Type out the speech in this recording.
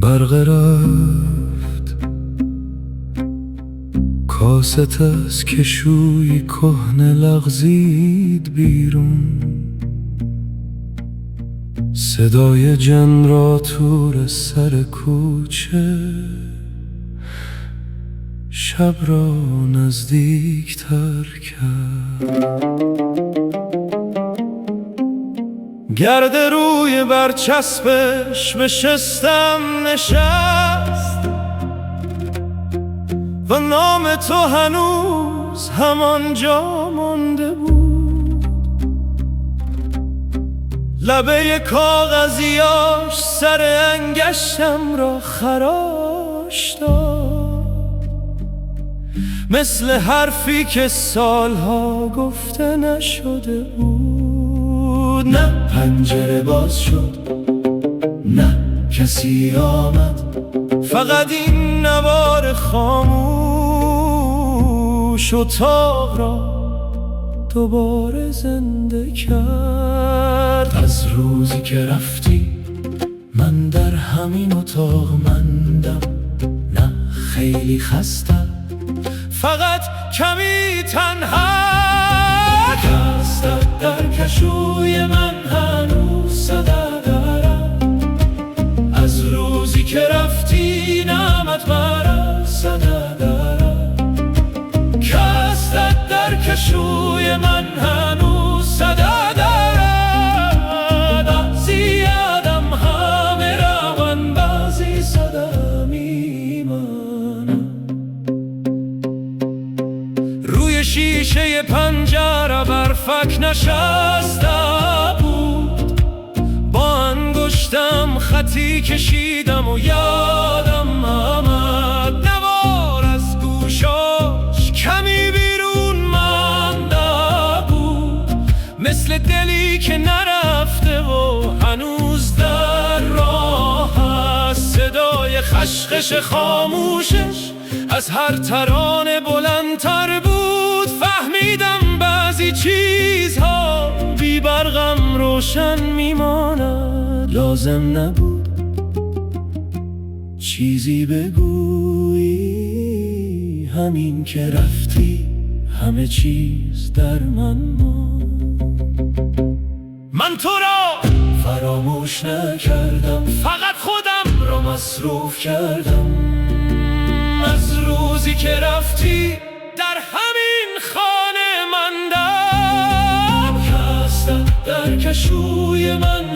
برق رفت کاست از کشوی کهنه لغزید بیرون، صدای جنراتور سر کوچه شب را نزدیکتر کرد. گرد روی برچسبش به شستم نشست و نام تو هنوز همانجا مانده بود. لبه کاغذیاش سر انگشتم را خراش داد، مثل حرفی که سالها گفته نشده بود. نه پنجره باز شد، نه کسی آمد، فقط این نوار خاموش اتاق را دوباره زنده کرد. از روزی که رفتی من در همین اتاق مندم، نه خیلی خستم، فقط کمی تنها. دستت در کشوی من هنوز صدا دارد، از روزی که رفتی نامت مرا صدا دارد. دستت در کشوی من هنوز صدا دارد، از یادم همه روان بازی صدا میماند. روی شیشه پنجره برفک نشسته بود، با انگشتم خطی کشیدم و یادم آمد نوار از گوشاش کمی بیرون مانده بود، مثل دلی که نرفته و هنوز در راه است. صدای خشخش خاموشش از هر ترانه بلندتر بود. فهمیدم بعضی چیزها بی برقم روشن میماند، لازم نبود چیزی بگویی، همین که رفتی همه چیز در من ماند. من تو را فراموش نکردم، فقط خودم را مصروف کردم. از روزی که رفتی در همین خانه ماندم، دستت در کشوی من